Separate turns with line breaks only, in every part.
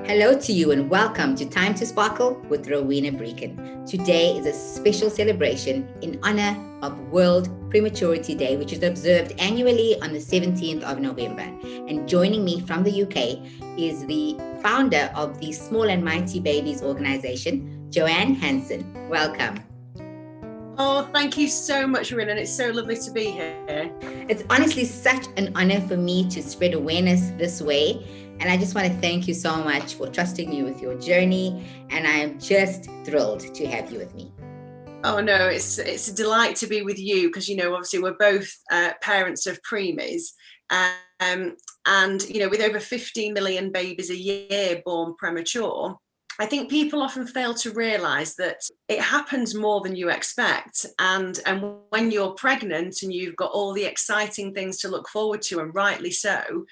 Hello to you and welcome to Time to Sparkle with Rowena Brykin. Today is a special celebration in honor of World Prematurity Day, which is observed annually on the 17th of November. And joining me from the UK is the founder of the Small and Mighty Babies organization, Joanne Hanson. Welcome.
Oh, thank you so much, Rowena. And it's so lovely to be here.
It's honestly such an honor for me to spread awareness this way. And I just want to thank you so much for trusting me with your journey. And I'm just thrilled to have you with me.
Oh, no, it's a delight to be with you because, obviously we're both parents of preemies. And, with over 15 million babies a year born premature, I think people often fail to realise that it happens more than you expect. And when you're pregnant and you've got all the exciting things to look forward to, and rightly so,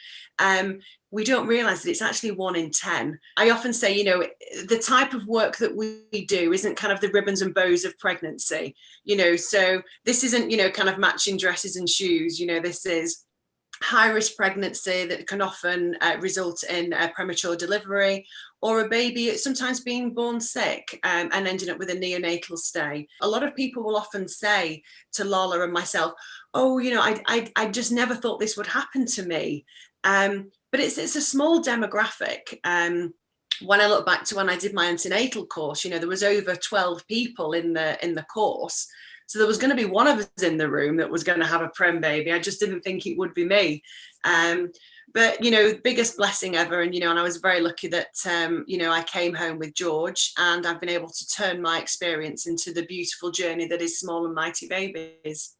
we don't realise that it's actually 1 in 10. I often say, the type of work that we do isn't kind of the ribbons and bows of pregnancy, so this isn't, kind of matching dresses and shoes, this is high-risk pregnancy that can often result in a premature delivery, or a baby sometimes being born sick and ending up with a neonatal stay. A lot of people will often say to Layla and myself, oh, I just never thought this would happen to me. But it's a small demographic. When I look back to when I did my antenatal course, there was over 12 people in the course. So there was going to be one of us in the room that was going to have a prem baby. I just didn't think it would be me. But, biggest blessing ever. And, and I was very lucky that, I came home with George, and I've been able to turn my experience into the beautiful journey that is Small and Mighty Babies.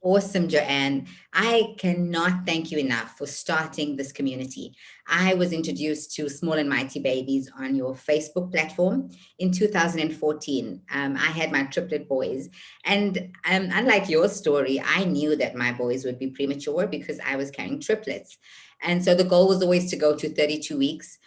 Awesome, Joanne. I cannot thank you enough for starting this community. I was introduced to Small and Mighty Babies on your Facebook platform in 2014. I had my triplet boys, and unlike your story, I knew that my boys would be premature because I was carrying triplets. And so the goal was always to go to 32 weeks,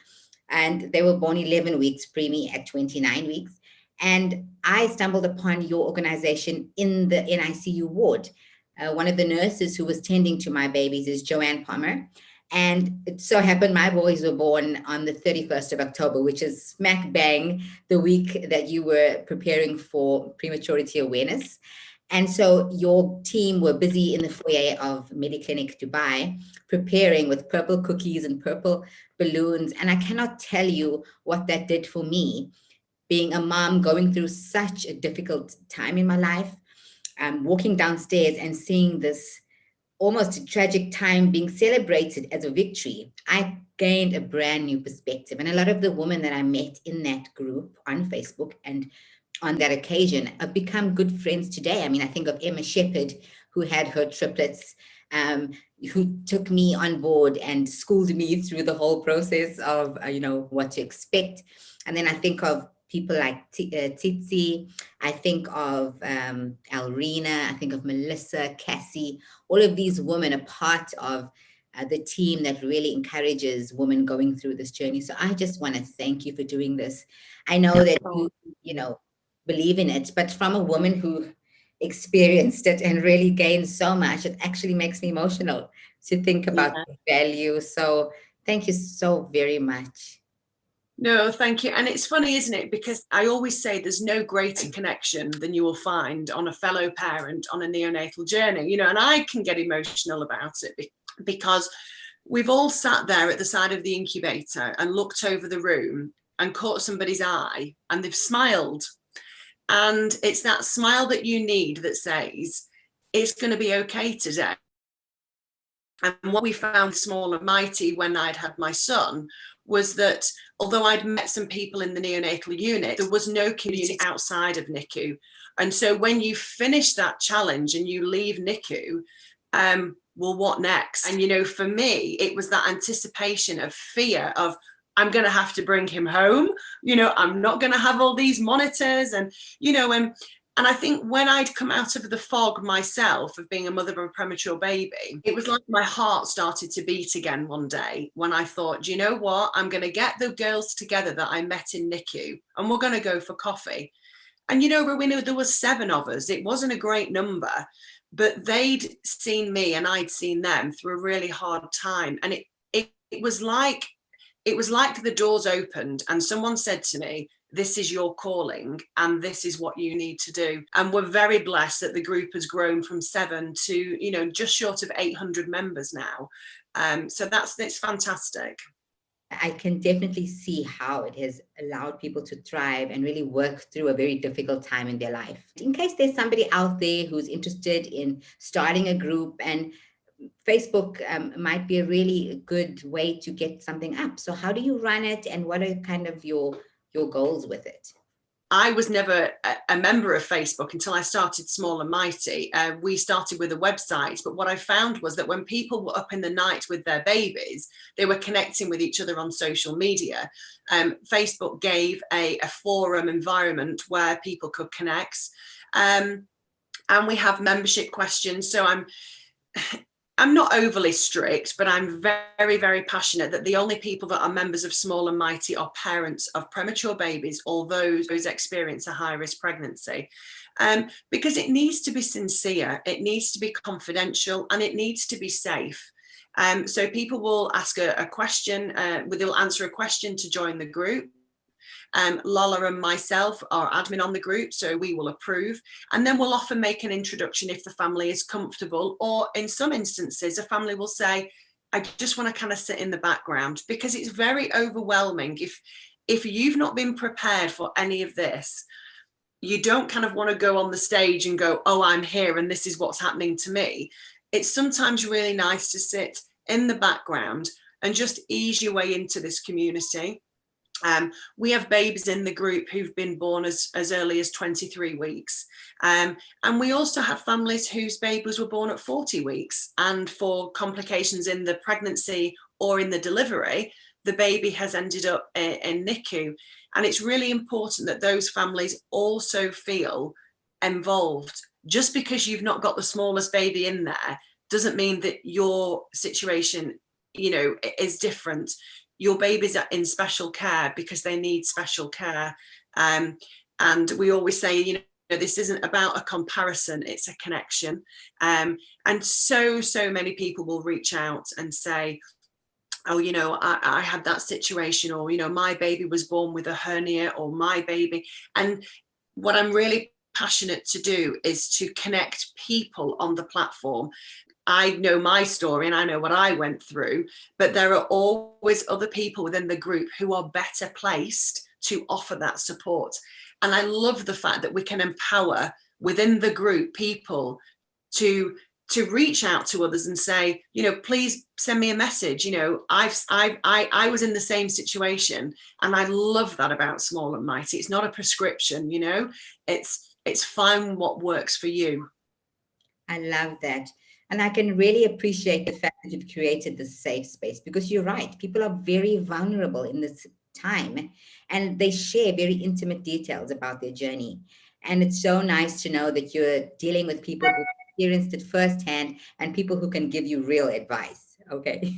and they were born 11 weeks preemie at 29 weeks. And I stumbled upon your organization in the NICU ward. One of the nurses who was tending to my babies is Joanne Palmer. And it so happened my boys were born on the 31st of October, which is smack bang the week that you were preparing for prematurity awareness. And so your team were busy in the foyer of Mediclinic Dubai, preparing with purple cookies and purple balloons. And I cannot tell you what that did for me, being a mom going through such a difficult time in my life. Walking downstairs and seeing this almost tragic time being celebrated as a victory, I gained a brand new perspective. And a lot of the women that I met in that group on Facebook and on that occasion have become good friends today. I mean, I think of Emma Shepherd, who had her triplets, who took me on board and schooled me through the whole process of, what to expect. And then I think of people like Titsi, I think of Alrina, I think of Melissa, Cassie. All of these women are part of the team that really encourages women going through this journey. So I just want to thank you for doing this. I know that you believe in it, but from a woman who experienced it and really gained so much, it actually makes me emotional to think about the value. So thank you so very much.
No, thank you. And it's funny, isn't it? Because I always say there's no greater connection than you will find on a fellow parent on a neonatal journey, and I can get emotional about it because we've all sat there at the side of the incubator and looked over the room and caught somebody's eye and they've smiled. And it's that smile that you need that says, it's going to be okay today. And what we found Small and Mighty when I'd had my son was that although I'd met some people in the neonatal unit, there was no community outside of NICU. And so when you finish that challenge and you leave NICU, well, what next? And, for me, it was that anticipation of fear of, I'm going to have to bring him home. I'm not going to have all these monitors and I think when I'd come out of the fog myself of being a mother of a premature baby, it was like my heart started to beat again one day when I thought, do you know what? I'm going to get the girls together that I met in NICU and we're going to go for coffee. And, Rowena, there was 7 of us. It wasn't a great number, but they'd seen me and I'd seen them through a really hard time. And it was like it was like the doors opened and someone said to me, this is your calling and this is what you need to do. And we're very blessed that the group has grown from 7 to, you know, just short of 800 members now. So it's fantastic.
I can definitely see how it has allowed people to thrive and really work through a very difficult time in their life. In case there's somebody out there who's interested in starting a group, and Facebook might be a really good way to get something up. So how do you run it, and what are kind of your goals with it?
I was never a member of Facebook until I started Small and Mighty. We started with a website, but what I found was that when people were up in the night with their babies, they were connecting with each other on social media. Facebook gave a forum environment where people could connect. And we have membership questions. So I'm not overly strict, but I'm very, very passionate that the only people that are members of Small and Mighty are parents of premature babies or those experience a high-risk pregnancy. Because it needs to be sincere, it needs to be confidential, and it needs to be safe. So people will ask a question, they'll answer a question to join the group. Lola and myself are admin on the group, so we will approve, and then we'll often make an introduction if the family is comfortable, or in some instances a family will say, I just want to kind of sit in the background, because it's very overwhelming if you've not been prepared for any of this. You don't kind of want to go on the stage and go, oh, I'm here and this is what's happening to me. It's sometimes really nice to sit in the background and just ease your way into this community. We have babies in the group who've been born as early as 23 weeks. And we also have families whose babies were born at 40 weeks. And for complications in the pregnancy or in the delivery, the baby has ended up in NICU. And it's really important that those families also feel involved. Just because you've not got the smallest baby in there doesn't mean that your situation, you know, is different. Your babies are in special care because they need special care. And we always say, you know, this isn't about a comparison, it's a connection. And so many people will reach out and say, oh, you know, I had that situation, or, you know, my baby was born with a hernia, or my baby. And what I'm really passionate to do is to connect people on the platform. I know my story and I know what I went through, but there are always other people within the group who are better placed to offer that support. And I love the fact that we can empower within the group people to reach out to others and say, you know, please send me a message. You know, I was in the same situation, and I love that about Small and Mighty. It's not a prescription, you know, it's find what works for you.
I love that. And I can really appreciate the fact that you've created this safe space, because you're right. People are very vulnerable in this time, and they share very intimate details about their journey. And it's so nice to know that you're dealing with people who experienced it firsthand and people who can give you real advice. Okay.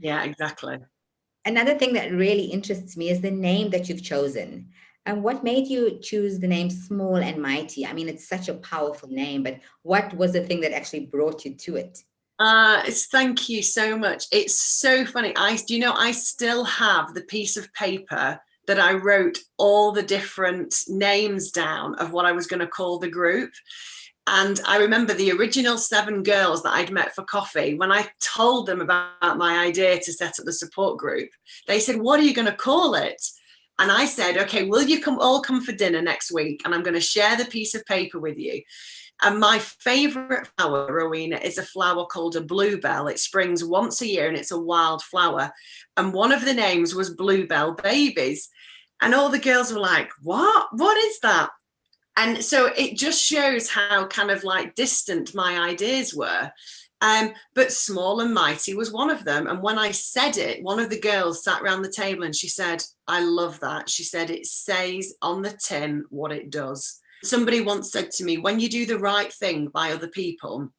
Yeah, exactly.
Another thing that really interests me is the name that you've chosen. And what made you choose the name Small and Mighty? I mean, it's such a powerful name, but what was the thing that actually brought you to it?
Thank you so much. It's so funny. I still have the piece of paper that I wrote all the different names down of what I was going to call the group. And I remember the original 7 girls that I'd met for coffee. When I told them about my idea to set up the support group, they said, what are you going to call it? And I said, okay, will you all come for dinner next week? And I'm going to share the piece of paper with you. And my favorite flower, Rowena, is a flower called a bluebell. It springs once a year and it's a wild flower. And one of the names was Bluebell Babies. And all the girls were like, what? What is that? And so it just shows how kind of like distant my ideas were. But Small and Mighty was one of them. And when I said it, one of the girls sat around the table and she said, I love that. She said, it says on the tin what it does. Somebody once said to me, when you do the right thing by other people,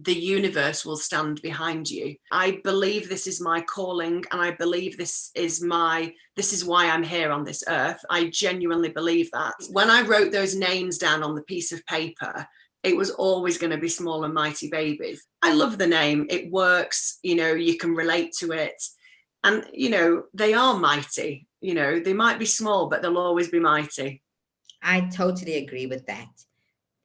the universe will stand behind you. I believe this is my calling, and I believe this is why I'm here on this earth. I genuinely believe that. When I wrote those names down on the piece of paper, it was always going to be Small and Mighty Babies. I love the name. It works. You know, you can relate to it. And, they are mighty. They might be small, but they'll always be mighty.
I totally agree with that.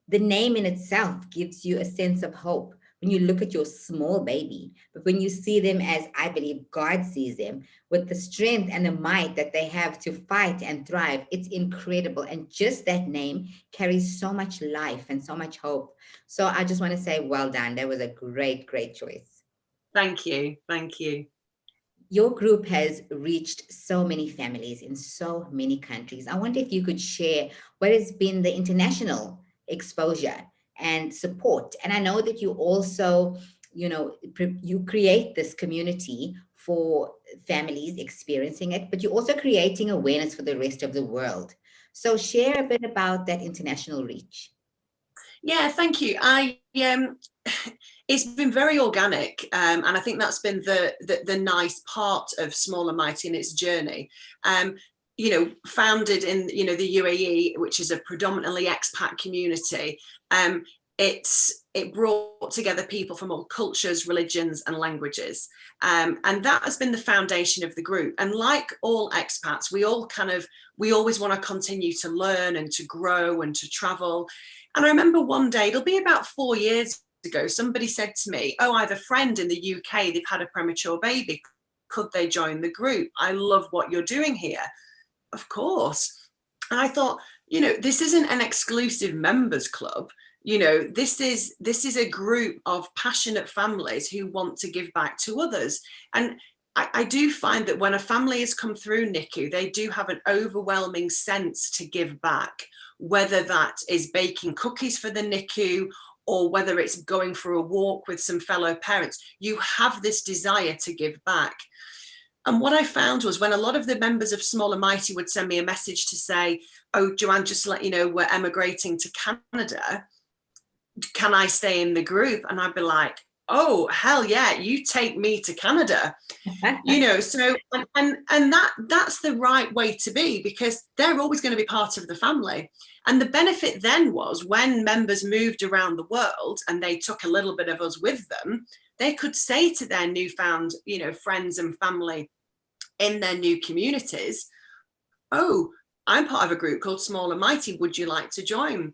The name in itself gives you a sense of hope when you look at your small baby. But when you see them as I believe God sees them, with the strength and the might that they have to fight and thrive, it's incredible. And just that name carries so much life and so much hope. So I just want to say, well done. That was a great, great choice.
Thank you. Thank you.
Your group has reached so many families in so many countries. I wonder if you could share what has been the international exposure and support. And I know that you also, you create this community for families experiencing it, but you're also creating awareness for the rest of the world. So share a bit about that international reach.
Yeah, thank you. It's been very organic, and I think that's been the nice part of Small and Mighty in its journey. Founded in the UAE, which is a predominantly expat community. It brought together people from all cultures, religions, and languages, and that has been the foundation of the group. And like all expats, we always want to continue to learn and to grow and to travel. And I remember one day, it'll be about 4 years ago, somebody said to me, "Oh, I have a friend in the UK, they've had a premature baby. Could they join the group? I love what you're doing here." Of course. And I thought, this isn't an exclusive members club. This is a group of passionate families who want to give back to others. And I do find that when a family has come through NICU, they do have an overwhelming sense to give back, whether that is baking cookies for the NICU or whether it's going for a walk with some fellow parents. You have this desire to give back. And what I found was when a lot of the members of Small and Mighty would send me a message to say, "Oh, Joanne, just to let you know, we're emigrating to Canada. Can I stay in the group?" And I'd be like, "Oh, hell yeah, you take me to Canada." So and that's the right way to be, because they're always going to be part of the family. And the benefit then was when members moved around the world and they took a little bit of us with them, they could say to their newfound, friends and family in their new communities, "Oh, I'm part of a group called Small and Mighty. Would you like to join?"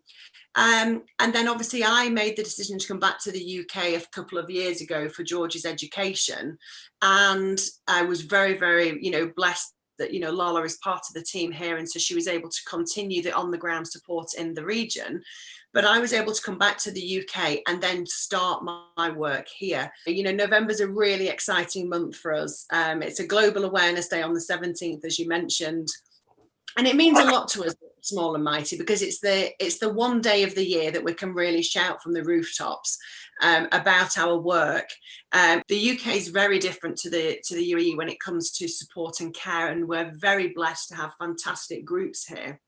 And then obviously I made the decision to come back to the UK a couple of years ago for George's education. And I was very, very, blessed that, Lala is part of the team here. And so she was able to continue the on the ground support in the region. But I was able to come back to the UK and then start my work here. November's a really exciting month for us. It's a Global Awareness Day on the 17th, as you mentioned. And it means a lot to us, Small and Mighty, because it's the one day of the year that we can really shout from the rooftops about our work. The UK is very different to the UAE when it comes to support and care, and we're very blessed to have fantastic groups here.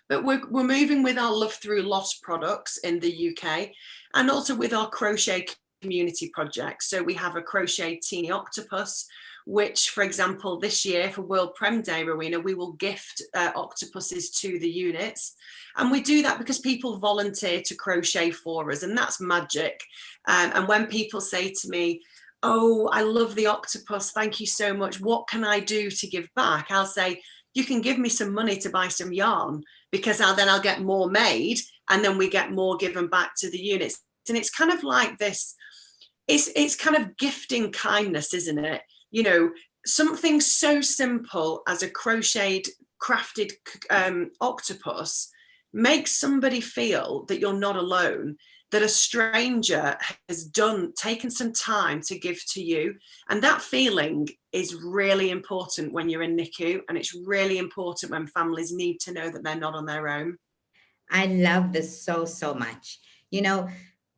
But we're moving with our Love Through Loss products in the UK, and also with our crochet community project. So we have a crochet teeny octopus, which, for example, this year for World Prem Day, Rowena, we will gift octopuses to the units. And we do that because people volunteer to crochet for us, and that's magic. And when people say to me, "Oh, I love the octopus, thank you so much, what can I do to give back?" I'll say, "You can give me some money to buy some yarn, because I'll get more made, and then we get more given back to the units." And it's kind of like this, it's kind of gifting kindness, isn't it? Something so simple as a crocheted, crafted octopus makes somebody feel that you're not alone, that a stranger has taken some time to give to you. And that feeling is really important when you're in NICU, and it's really important when families need to know that they're not on their own.
I love this so, so much.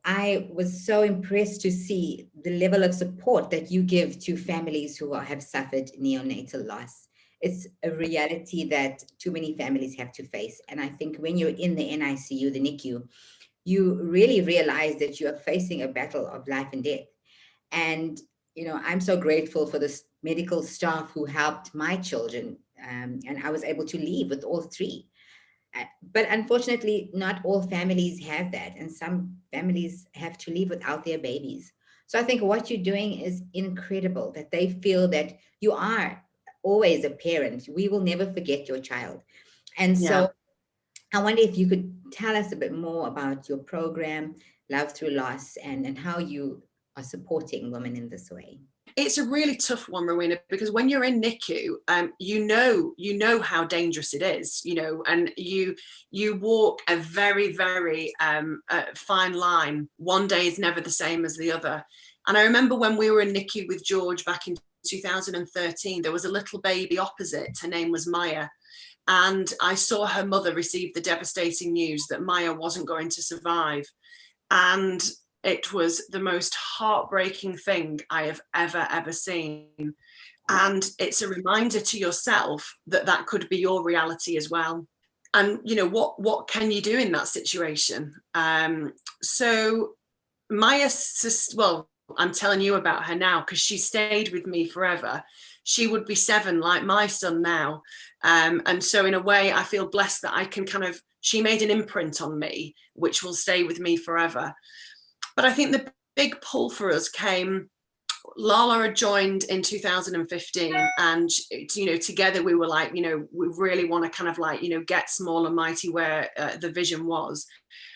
I was so impressed to see the level of support that you give to families who have suffered neonatal loss. It's a reality that too many families have to face. And I think when you're in the NICU, the NICU, you really realize that you are facing a battle of life and death. And, I'm so grateful for the medical staff who helped my children. And I was able to leave with all three. But unfortunately, not all families have that, and some families have to leave without their babies. So I think what you're doing is incredible, that they feel that you are always a parent. We will never forget your child. And
Yeah.
so I wonder if you could tell us a bit more about your program, Love Through Loss, and how you are supporting women in this way.
It's a really tough one, Rowena, because when you're in NICU, you know how dangerous it is, and you walk a very, very fine line. One day is never the same as the other. And I remember when we were in NICU with George back in 2013, there was a little baby opposite. Her name was Maya. And I saw her mother receive the devastating news that Maya wasn't going to survive. And it was the most heartbreaking thing I have ever seen. And it's a reminder to yourself that that could be your reality as well. And what can you do in that situation? So Maya, well, I'm telling you about her now because she stayed with me forever. She would be 7, like my son now. And so in a way, I feel blessed that I can she made an imprint on me, which will stay with me forever. But I think the big pull for us came, Layla had joined in 2015, and together we were like, we really want to get Small and Mighty where the vision was.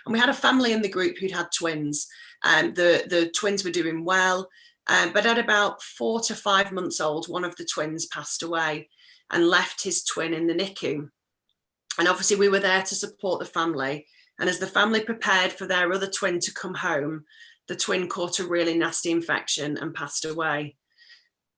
And we had a family in the group who'd had twins, and the twins were doing well, but at about 4 to 5 months old, one of the twins passed away and left his twin in the NICU. And obviously we were there to support the family. And as the family prepared for their other twin to come home, the twin caught a really nasty infection and passed away.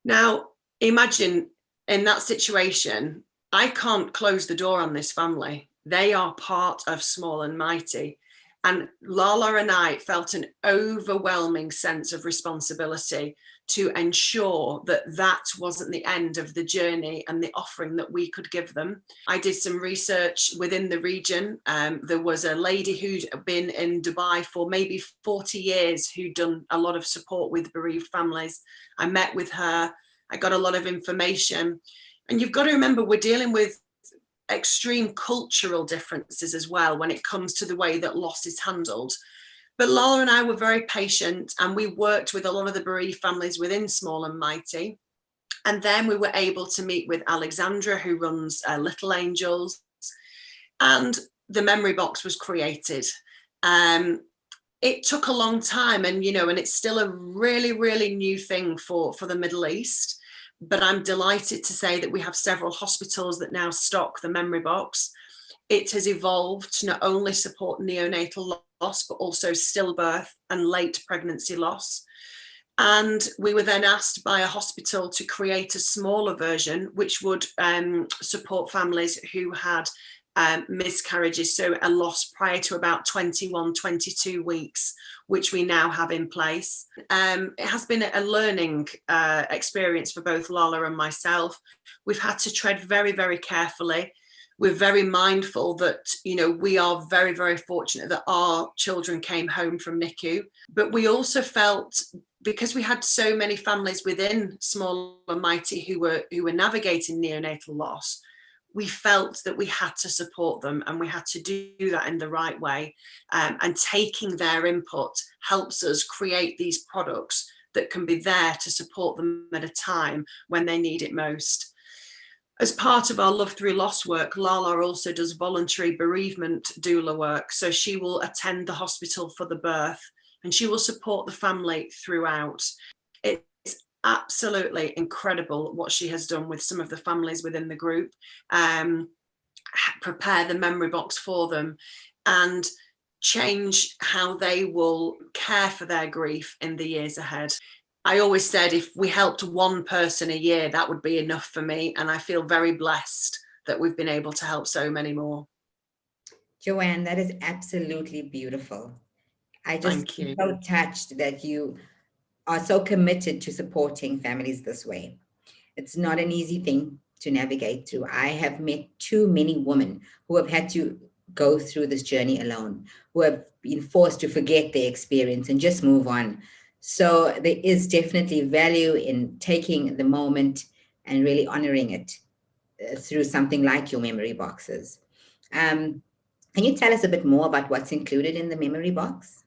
Now, imagine in that situation, I can't close the door on this family. They are part of Small and Mighty. And Layla and I felt an overwhelming sense of responsibility to ensure that that wasn't the end of the journey and the offering that we could give them. I did some research within the region. There was a lady who'd been in Dubai for maybe 40 years who'd done a lot of support with bereaved families. I met with her. I got a lot of information. And you've got to remember, we're dealing with extreme cultural differences as well when it comes to the way that loss is handled. But Layla and I were very patient, and we worked with a lot of the bereaved families within Small and Mighty. And then we were able to meet with Alexandra, who runs Little Angels, and the memory box was created. It took a long time, and it's still a really, really new thing for the Middle East. But I'm delighted to say that we have several hospitals that now stock the memory box. It has evolved to not only support neonatal loss, but also stillbirth and late pregnancy loss. And we were then asked by a hospital to create a smaller version, which would support families who had miscarriages, so a loss prior to about 21, 22 weeks, which we now have in place. It has been a learning experience for both Layla and myself. We've had to tread very, very carefully. We're very mindful that, we are very, very fortunate that our children came home from NICU, but we also felt, because we had so many families within Small and Mighty who were navigating neonatal loss, we felt that we had to support them, and we had to do that in the right way. And taking their input helps us create these products that can be there to support them at a time when they need it most. As part of our Love Through Loss work, Layla also does voluntary bereavement doula work. So she will attend the hospital for the birth, and she will support the family throughout. It's absolutely incredible what she has done with some of the families within the group, prepare the memory box for them, and change how they will care for their grief in the years ahead. I always said if we helped one person a year, that would be enough for me. And I feel very blessed that we've been able to help so many more.
Joanne, that is absolutely beautiful. I just
Thank
am
you.
so touched that you are so committed to supporting families this way. It's not an easy thing to navigate through. I have met too many women who have had to go through this journey alone, who have been forced to forget their experience and just move on. So there is definitely value in taking the moment and really honoring it through something like your memory boxes. Can you tell us a bit more about what's included in the memory box?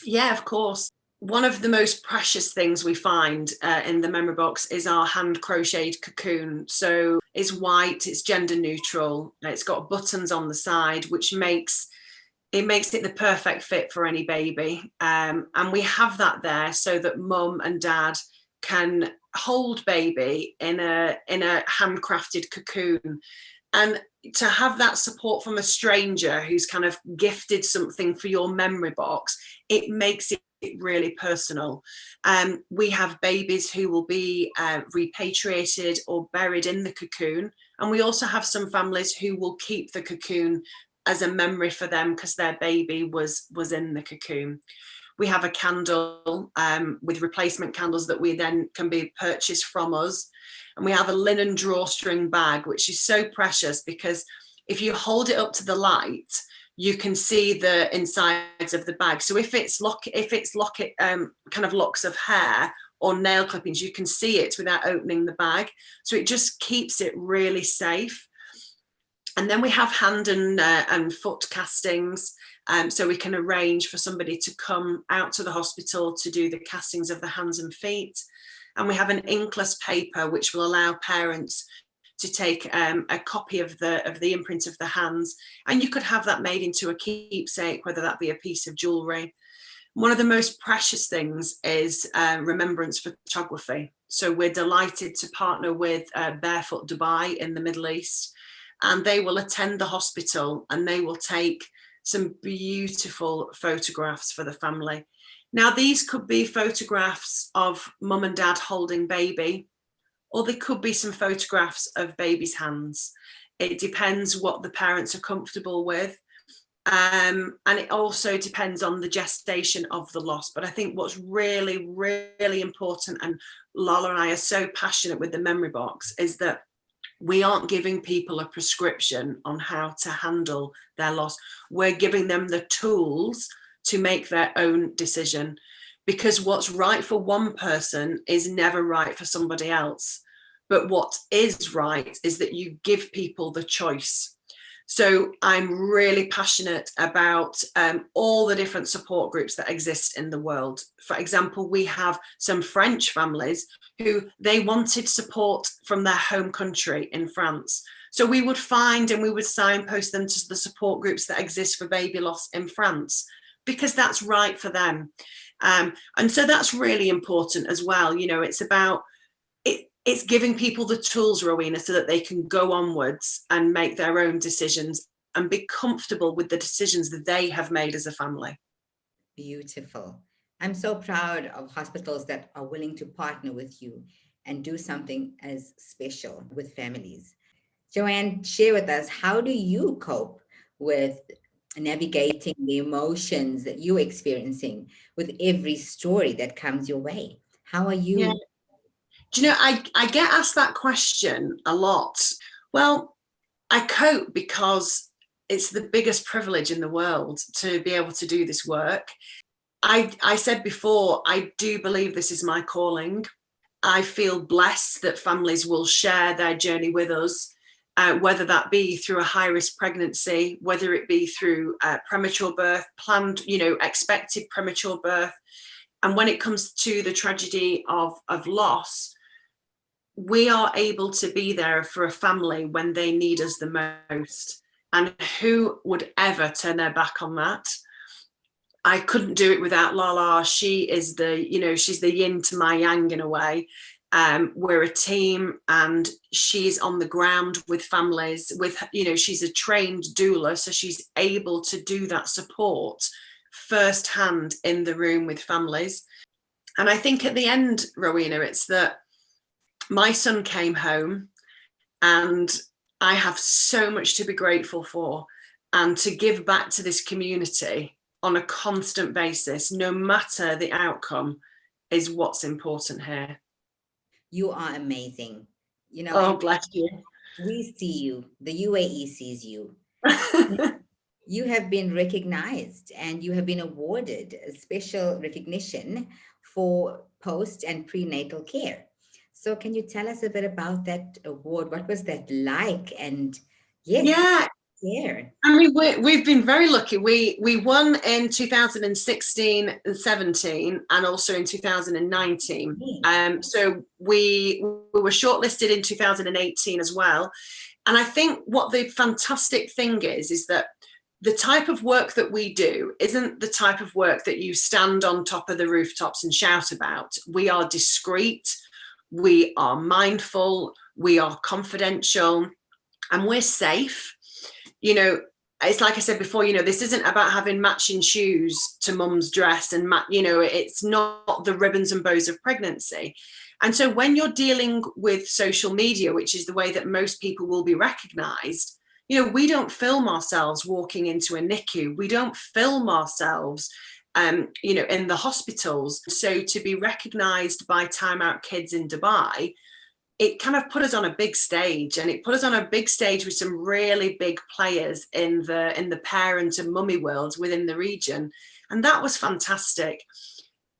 Yeah, of course. one of the most precious things we find in the memory box is our hand crocheted cocoon. So it's white, it's gender neutral, it's got buttons on the side, which makes it the perfect fit for any baby. And we have that there so that mum and dad can hold baby in a handcrafted cocoon. And to have that support from a stranger who's kind of gifted something for your memory box, it makes it really personal. We have babies who will be repatriated or buried in the cocoon. And we also have some families who will keep the cocoon as a memory for them because their baby was in the cocoon. We have a candle with replacement candles that we then can be purchased from us. And we have a linen drawstring bag, which is so precious because if you hold it up to the light, you can see the insides of the bag. So if it's kind of locks of hair or nail clippings, you can see it without opening the bag. So it just keeps it really safe. And then we have hand and foot castings. So we can arrange for somebody to come out to the hospital to do the castings of the hands and feet. And we have an inkless paper, which will allow parents to take a copy of the imprint of the hands. And you could have that made into a keepsake, whether that be a piece of jewellery. One of the most precious things is remembrance photography. So we're delighted to partner with Barefoot Dubai in the Middle East. And they will attend the hospital and they will take some beautiful photographs for the family. Now, these could be photographs of mum and dad holding baby, or they could be some photographs of baby's hands. It depends what the parents are comfortable with. And it also depends on the gestation of the loss. But I think what's really, really important, and Lala and I are so passionate with the memory box, is that we aren't giving people a prescription on how to handle their loss. We're giving them the tools to make their own decision, because what's right for one person is never right for somebody else. But what is right is that you give people the choice. So I'm really passionate about all the different support groups that exist in the world. For example, we have some French families who they wanted support from their home country in France. So we would find and we would signpost them to the support groups that exist for baby loss in France, because that's right for them. And so that's really important as well. You know, it's about it's giving people the tools, Rowena, so that they can go onwards and make their own decisions and be comfortable with the decisions that they have made as a family.
Beautiful. I'm so proud of hospitals that are willing to partner with you and do something as special with families. Joanne, share with us, how do you cope with navigating the emotions that you're experiencing with every story that comes your way? How are you?
Yeah. Do you know, I get asked that question a lot. Well, I cope because it's the biggest privilege in the world to be able to do this work. I said before, I do believe this is my calling. I feel blessed that families will share their journey with us, whether that be through a high-risk pregnancy, whether it be through premature birth, planned, expected premature birth. And when it comes to the tragedy of loss, we are able to be there for a family when they need us the most. And who would ever turn their back on that? I couldn't do it without Lala. She is she's the yin to my yang in a way. We're a team, and she's on the ground with families she's a trained doula, so she's able to do that support firsthand in the room with families. And I think at the end, Rowena, it's that my son came home, and I have so much to be grateful for and to give back to this community on a constant basis, no matter the outcome, is what's important here.
You are amazing.
Oh, bless you.
We see you. The UAE sees you. You have been recognized and you have been awarded a special recognition for post and prenatal care. So can you tell us a bit about that award? What was that like? And yes.
Yeah,
scared.
I mean, we've been very lucky. We won in 2016 and 17, and also in 2019. So we were shortlisted in 2018 as well. And I think what the fantastic thing is that the type of work that we do isn't the type of work that you stand on top of the rooftops and shout about. We are discreet, we are mindful, we are confidential, and we're safe. You know, it's like I said before, you know, this isn't about having matching shoes to mum's dress and, you know, it's not the ribbons and bows of pregnancy. And so when you're dealing with social media, which is the way that most people will be recognized, you know, we don't film ourselves walking into a NICU. We don't film ourselves, you know, in the hospitals. So to be recognized by Time Out Kids in Dubai, it kind of put us on a big stage, and it put us on a big stage with some really big players in the parent and mummy worlds within the region. And that was fantastic.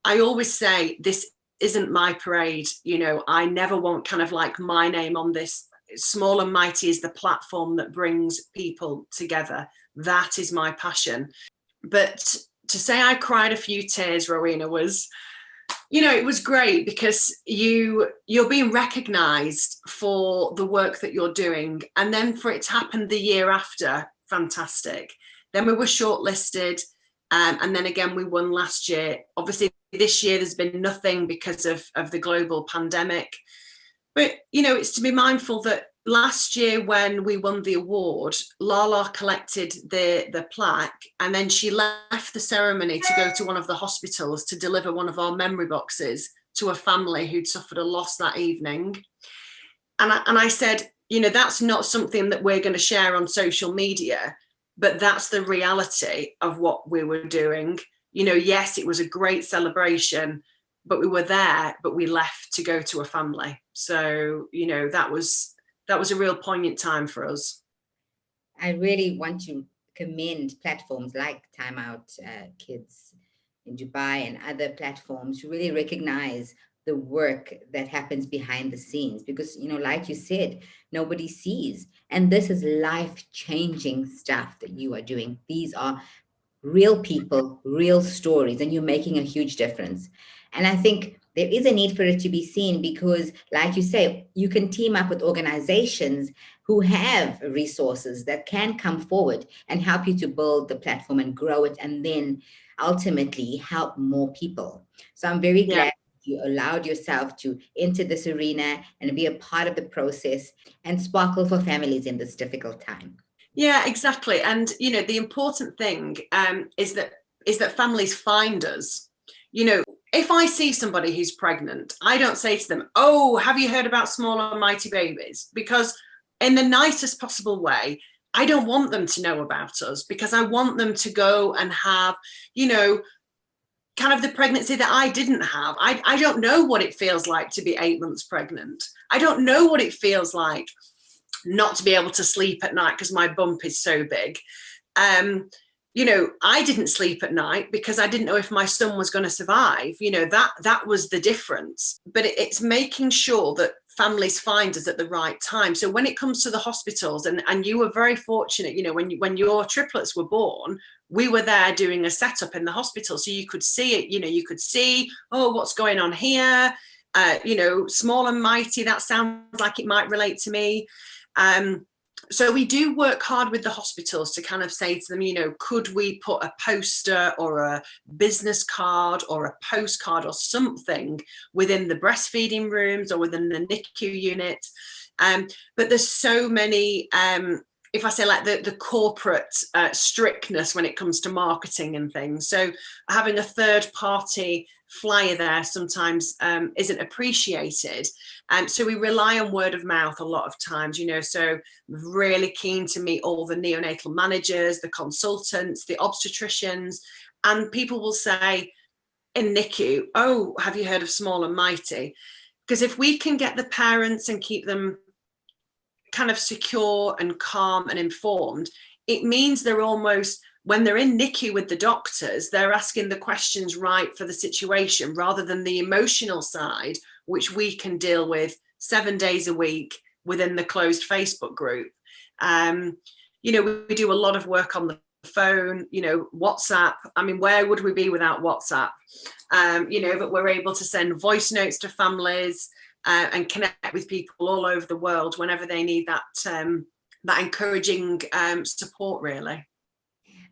I always say, this isn't my parade. You know, I never want kind of like my name on this. Small and Mighty is the platform that brings people together. That is my passion. But to say I cried a few tears, Rowena, was, you know, it was great because you're being recognized for the work that you're doing. And then for it to happen the year after, fantastic. Then we were shortlisted. And then again, we won last year. Obviously, this year there's been nothing because of the global pandemic. But, you know, it's to be mindful that last year when we won the award, Lala collected the plaque, and then she left the ceremony to go to one of the hospitals to deliver one of our memory boxes to a family who'd suffered a loss that evening. And I said, you know, that's not something that we're going to share on social media, but that's the reality of what we were doing. You know, yes, it was a great celebration, but we were there, but we left to go to a family. So, you know, that was a real poignant time for us.
I really want to commend platforms like Time Out Kids in Dubai and other platforms to really recognize the work that happens behind the scenes, because, you know, like you said, nobody sees. And this is life-changing stuff that you are doing. These are real people, real stories, and you're making a huge difference. And I think there is a need for it to be seen because, like you say, you can team up with organizations who have resources that can come forward and help you to build the platform and grow it, and then ultimately help more people. So I'm very glad you allowed yourself to enter this arena and be a part of the process and sparkle for families in this difficult time.
Yeah, exactly. And, you know, the important thing is that families find us. You know, if I see somebody who's pregnant, I don't say to them, oh, have you heard about Small and Mighty Babies? Because in the nicest possible way, I don't want them to know about us, because I want them to go and have, you know, kind of the pregnancy that I didn't have. I don't know what it feels like to be 8 months pregnant. I don't know what it feels like not to be able to sleep at night because my bump is so big. You know, I didn't sleep at night because I didn't know if my son was going to survive. You know, that was the difference. But it's making sure that families find us at the right time. So when it comes to the hospitals, and you were very fortunate, you know, when your triplets were born, we were there doing a setup in the hospital. So you could see it, you know, you could see, oh, what's going on here? You know, Small and Mighty, that sounds like it might relate to me. So we do work hard with the hospitals to kind of say to them, you know, could we put a poster or a business card or a postcard or something within the breastfeeding rooms or within the NICU unit? But there's so many, if I say like the corporate strictness when it comes to marketing and things. So having a third party flyer there sometimes isn't appreciated. So we rely on word of mouth a lot of times, you know, so really keen to meet all the neonatal managers, the consultants, the obstetricians, and people will say in NICU, oh, have you heard of Small and Mighty? Because if we can get the parents and keep them kind of secure and calm and informed, it means they're almost, when they're in NICU with the doctors, they're asking the questions right for the situation rather than the emotional side, which we can deal with 7 days a week within the closed Facebook group. you know, we do a lot of work on the phone, you know, WhatsApp. I mean, where would we be without WhatsApp? You know, but we're able to send voice notes to families and connect with people all over the world whenever they need that encouraging support, really.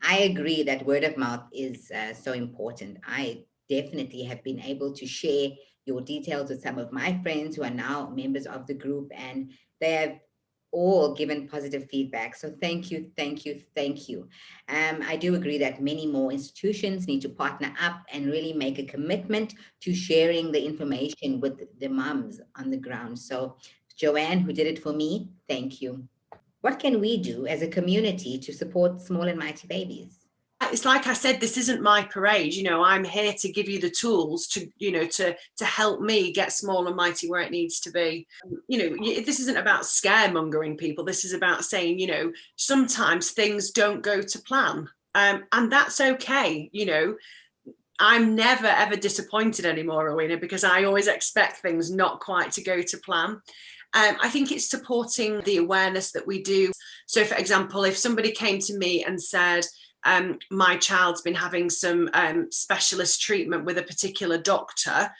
I agree that word of mouth is so important. I definitely have been able to share your details with some of my friends who are now members of the group, and they have all given positive feedback. So thank you, thank you, thank you. I do agree that many more institutions need to partner up and really make a commitment to sharing the information with the mums on the ground. So Joanne, who did it for me, thank you. What can we do as a community to support small and mighty babies?
It's like I said, this isn't my parade. You know, I'm here to give you the tools to, you know, to help me get small and mighty where it needs to be. You know, this isn't about scaremongering people. This is about saying, you know, sometimes things don't go to plan, and that's okay. You know, I'm never ever disappointed anymore, Rowena, because I always expect things not quite to go to plan. I think it's supporting the awareness that we do. So, for example, if somebody came to me and said, my child's been having some specialist treatment with a particular doctor,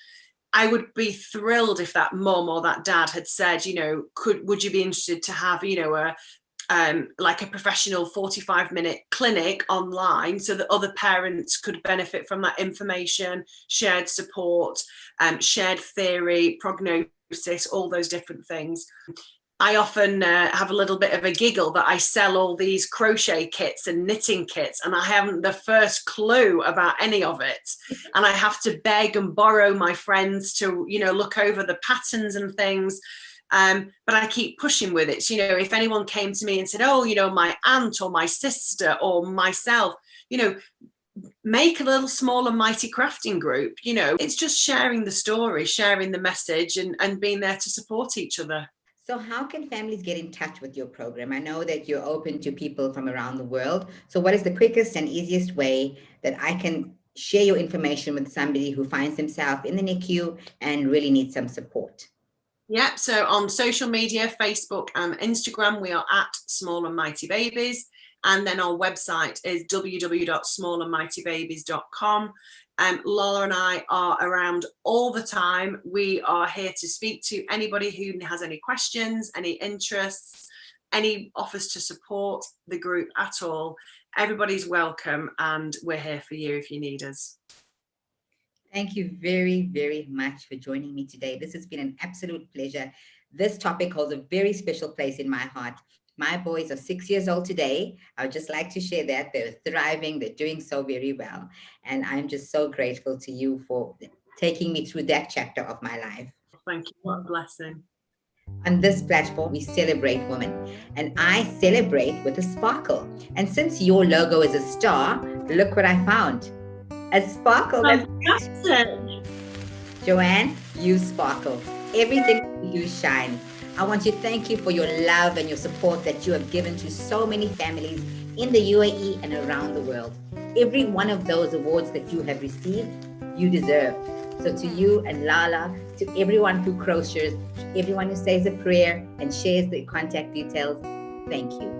I would be thrilled if that mum or that dad had said, you know, would you be interested to have, you know, like a professional 45-minute clinic online so that other parents could benefit from that information, shared support, shared theory, prognosis, all those different things. I often have a little bit of a giggle that I sell all these crochet kits and knitting kits, and I haven't the first clue about any of it. And I have to beg and borrow my friends to, you know, look over the patterns and things. But I keep pushing with it. So, you know, if anyone came to me and said, oh, you know, my aunt or my sister or myself, you know, make a little small and mighty crafting group. You know, it's just sharing the story, sharing the message, and being there to support each other.
So how can families get in touch with your program? I know that you're open to people from around the world. So what is the quickest and easiest way that I can share your information with somebody who finds themselves in the NICU and really needs some support?
Yeah, so on social media, Facebook and Instagram, we are at Small and Mighty Babies. And then our website is www.smallandmightybabies.com. Lola and I are around all the time. We are here to speak to anybody who has any questions, any interests, any offers to support the group at all. Everybody's welcome, and we're here for you if you need us.
Thank you very, very much for joining me today. This has been an absolute pleasure. This topic holds a very special place in my heart. My boys are 6 years old today. I would just like to share that they're thriving. They're doing so very well. And I'm just so grateful to you for taking me through that chapter of my life.
Thank you. What a blessing.
On this platform, we celebrate women, and I celebrate with a sparkle. And since your logo is a star, look what I found. A sparkle.
Fantastic.
Joanne, you sparkle. Everything you shines. I want to thank you for your love and your support that you have given to so many families in the UAE and around the world. Every one of those awards that you have received, you deserve. So to you and Lala, to everyone who crochets, to everyone who says a prayer and shares the contact details, thank you.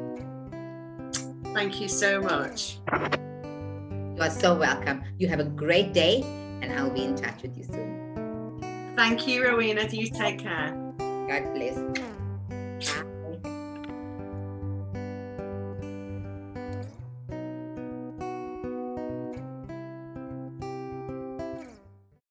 Thank you so much.
You are so welcome. You have a great day, and I'll be in touch with you soon.
Thank you, Rowena. You take care.
God bless.